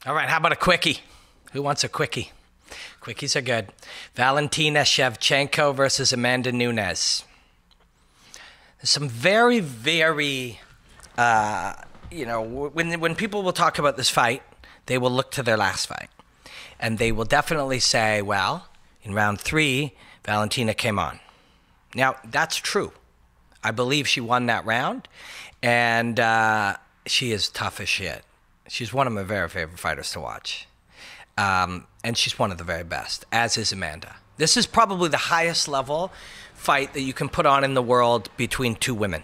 All right, how about a quickie? Who wants a quickie? Quickies are good. Valentina Shevchenko versus Amanda Nunes. There's some very, very, when people will talk about this fight, they will look to their last fight. And they will definitely say, well, in round 3, Valentina came on. Now, that's true. I believe she won that round, and she is tough as shit. She's one of my very favorite fighters to watch. And she's one of the very best, as is Amanda. This is probably the highest level fight that you can put on in the world between two women.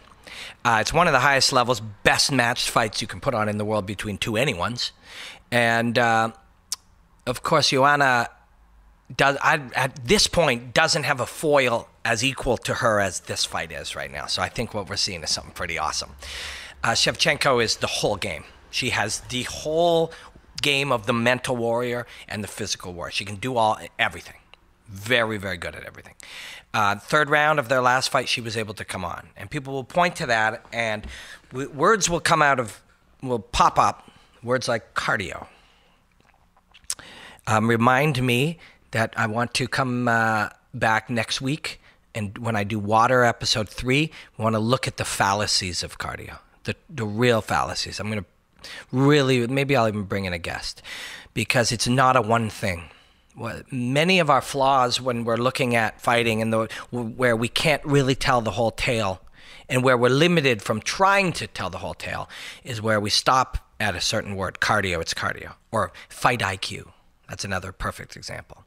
It's one of the highest levels, best matched fights you can put on in the world between two anyones. And, of course, Joanna at this point doesn't have a foil as equal to her as this fight is right now. So I think what we're seeing is something pretty awesome. Shevchenko is the whole game. She has the whole game of the mental warrior and the physical warrior. She can do everything. Very, very good at everything. Third round of their last fight, she was able to come on. And people will point to that, and words will pop up, words like cardio. Remind me that I want to come back next week, and when I do Water episode 3, we want to look at the fallacies of cardio, the real fallacies. I'm going to really, maybe I'll even bring in a guest, because it's not a one thing. Many of our flaws when we're looking at fighting and where we can't really tell the whole tale, and where we're limited from trying to tell the whole tale, is where we stop at a certain word. Cardio, it's cardio. Or fight IQ. That's another perfect example.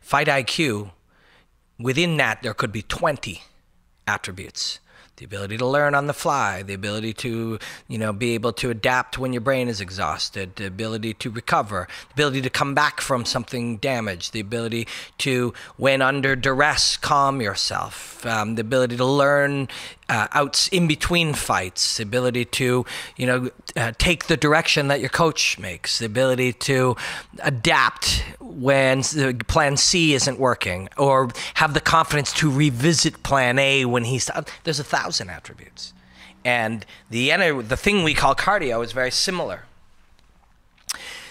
Fight IQ, within that there could be 20 attributes. The ability to learn on the fly, the ability to, be able to adapt when your brain is exhausted, the ability to recover, the ability to come back from something damaged, the ability to, when under duress, calm yourself, the ability to learn out in between fights, the ability to, take the direction that your coach makes, the ability to adapt when the plan C isn't working, or have the confidence to revisit plan A when there's 1,000 attributes. And the thing we call cardio is very similar.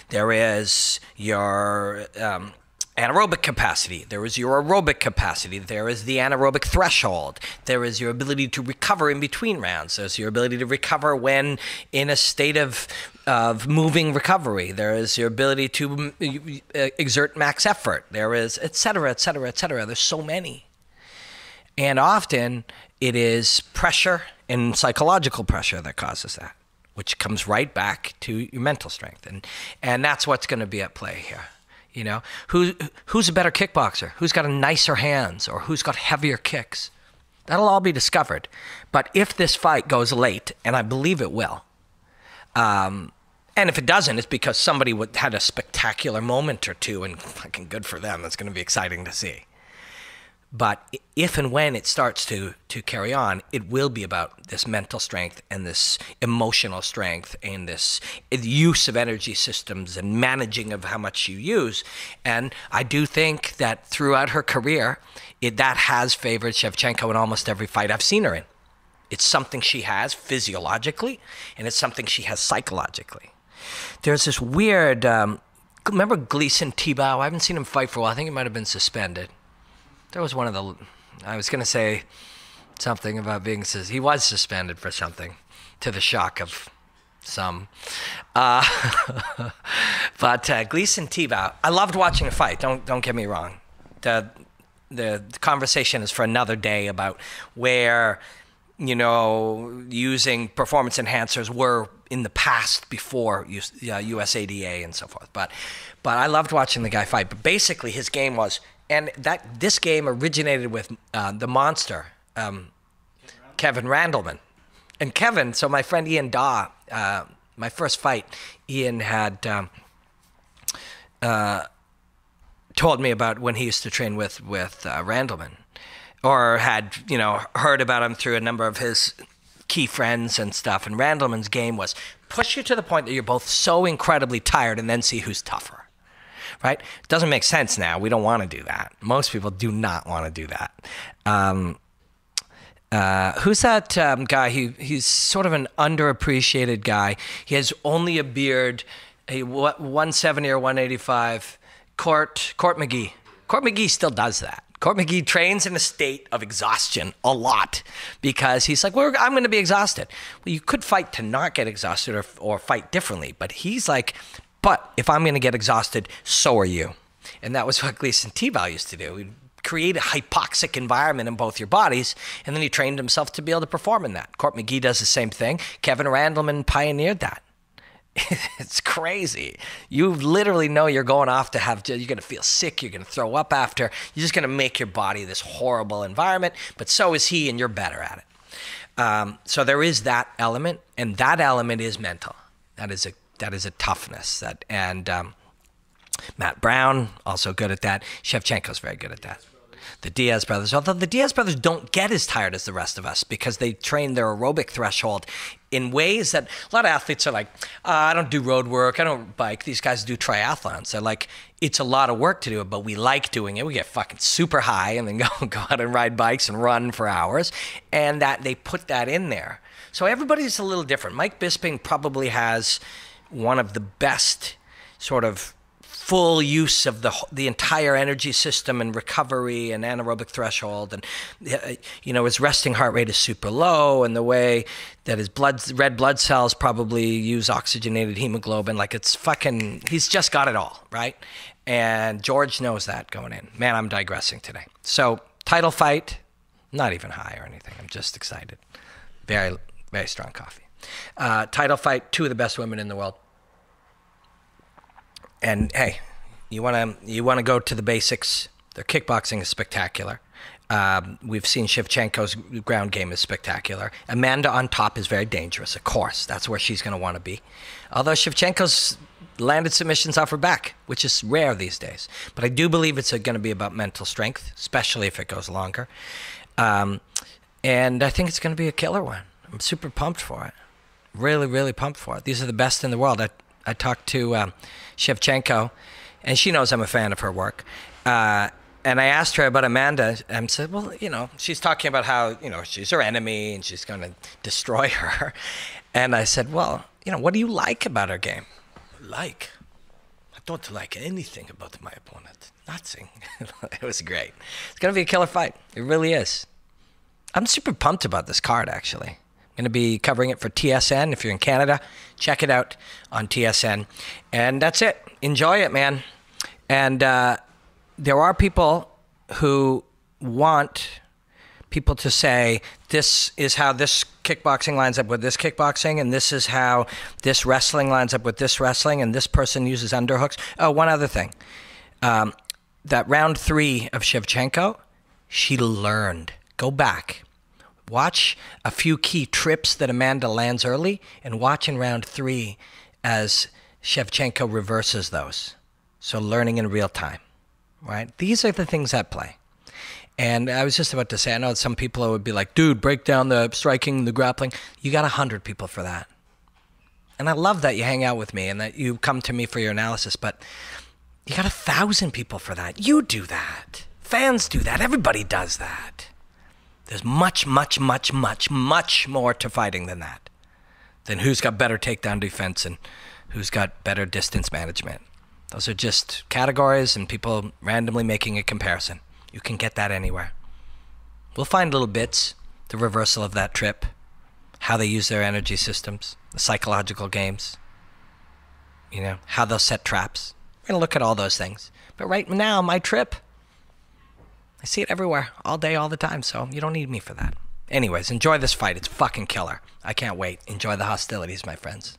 There is your anaerobic capacity. There is your aerobic capacity. There is the anaerobic threshold. There is your ability to recover in between rounds. There's your ability to recover when in a state of moving recovery. There is your ability to exert max effort. There is et cetera, et cetera, et cetera. There's so many. And often it is pressure and psychological pressure that causes that, which comes right back to your mental strength. And that's what's going to be at play here. Who's a better kickboxer? Who's got a nicer hands, or who's got heavier kicks? That'll all be discovered. But if this fight goes late, and I believe it will, and if it doesn't, it's because somebody had a spectacular moment or two, and fucking good for them. That's going to be exciting to see. But if and when it starts to carry on, it will be about this mental strength and this emotional strength and this use of energy systems and managing of how much you use. And I do think that throughout her career, that has favored Shevchenko in almost every fight I've seen her in. It's something she has physiologically, and it's something she has psychologically. There's this weird, remember Gleason Tebow? I haven't seen him fight for a while. I think he might have been suspended. There was I was going to say something about he was suspended for something, to the shock of some. But Gleason Tebow, I loved watching a fight, don't get me wrong. The conversation is for another day about where, using performance enhancers were in the past before USADA and so forth. But I loved watching the guy fight. But basically his game was, and this game originated with the monster, Kevin Randleman. And Kevin, so my friend Ian Daw, my first fight, Ian had told me about when he used to train with Randleman, or had heard about him through a number of his key friends and stuff. And Randleman's game was push you to the point that you're both so incredibly tired, and then see who's tougher. Right? It doesn't make sense now. We don't want to do that. Most people do not want to do that. Who's that guy? He's sort of an underappreciated guy. He has only a beard. What 170 or 185? Court McGee. Court McGee still does that. Court McGee trains in a state of exhaustion a lot because he's like, I'm going to be exhausted. Well, you could fight to not get exhausted or fight differently, but he's like, but if I'm going to get exhausted, so are you. And that was what Gleason Tebow used to do. He'd create a hypoxic environment in both your bodies, and then he trained himself to be able to perform in that. Court McGee does the same thing. Kevin Randleman pioneered that. It's crazy. You literally know you're going off to you're going to feel sick. You're going to throw up after. You're just going to make your body this horrible environment, but so is he, and you're better at it. So there is that element, and that element is mental. That is a toughness. Matt Brown, also good at that. Shevchenko's very good at that. The Diaz brothers, although the Diaz brothers don't get as tired as the rest of us because they train their aerobic threshold in ways that a lot of athletes are like, I don't do road work, I don't bike. These guys do triathlons. They're like, it's a lot of work to do it, but we like doing it. We get fucking super high and then go out and ride bikes and run for hours. And that they put that in there. So everybody's a little different. Mike Bisping probably has one of the best sort of full use of the entire energy system and recovery and anaerobic threshold, and his resting heart rate is super low, and the way that his red blood cells probably use oxygenated hemoglobin, like he's just got it all, right? And George knows that going in. Man, I'm digressing today. So title fight, not even high or anything. I'm just excited. Very, very strong coffee. Title fight, two of the best women in the world. And hey, you want to go to the basics. Their kickboxing is spectacular. We've seen Shevchenko's ground game is spectacular. Amanda on top is very dangerous, of course. That's where she's going to want to be. Although Shevchenko's landed submissions off her back, which is rare these days. But I do believe it's going to be about mental strength, especially if it goes longer. And I think it's going to be a killer one. I'm super pumped for it. Really, really pumped for it. These are the best in the world. I talked to Shevchenko, and she knows I'm a fan of her work. And I asked her about Amanda, and said, well, she's talking about how, she's her enemy and she's going to destroy her. And I said, well, what do you like about her game? I don't like anything about my opponent. Nothing. It was great. It's going to be a killer fight. It really is. I'm super pumped about this card, actually. I'm going to be covering it for TSN. If you're in Canada, check it out on TSN. And that's it. Enjoy it, man. And there are people who want people to say, this is how this kickboxing lines up with this kickboxing, and this is how this wrestling lines up with this wrestling, and this person uses underhooks. Oh, one other thing. That round 3 of Shevchenko, she learned. Go back. Watch a few key trips that Amanda lands early, and watch in round 3 as Shevchenko reverses those. So learning in real time, right? These are the things at play. And I was just about to say, I know some people would be like, dude, break down the striking, the grappling. You got 100 people for that. And I love that you hang out with me and that you come to me for your analysis, but you got 1,000 people for that. You do that. Fans do that. Everybody does that. There's much, much, much, much, much more to fighting than that. Than who's got better takedown defense and who's got better distance management. Those are just categories and people randomly making a comparison. You can get that anywhere. We'll find little bits, the reversal of that trip, how they use their energy systems, the psychological games, how they'll set traps. We're going to look at all those things. But right now, my trip, I see it everywhere, all day, all the time, so you don't need me for that. Anyways, enjoy this fight. It's fucking killer. I can't wait. Enjoy the hostilities, my friends.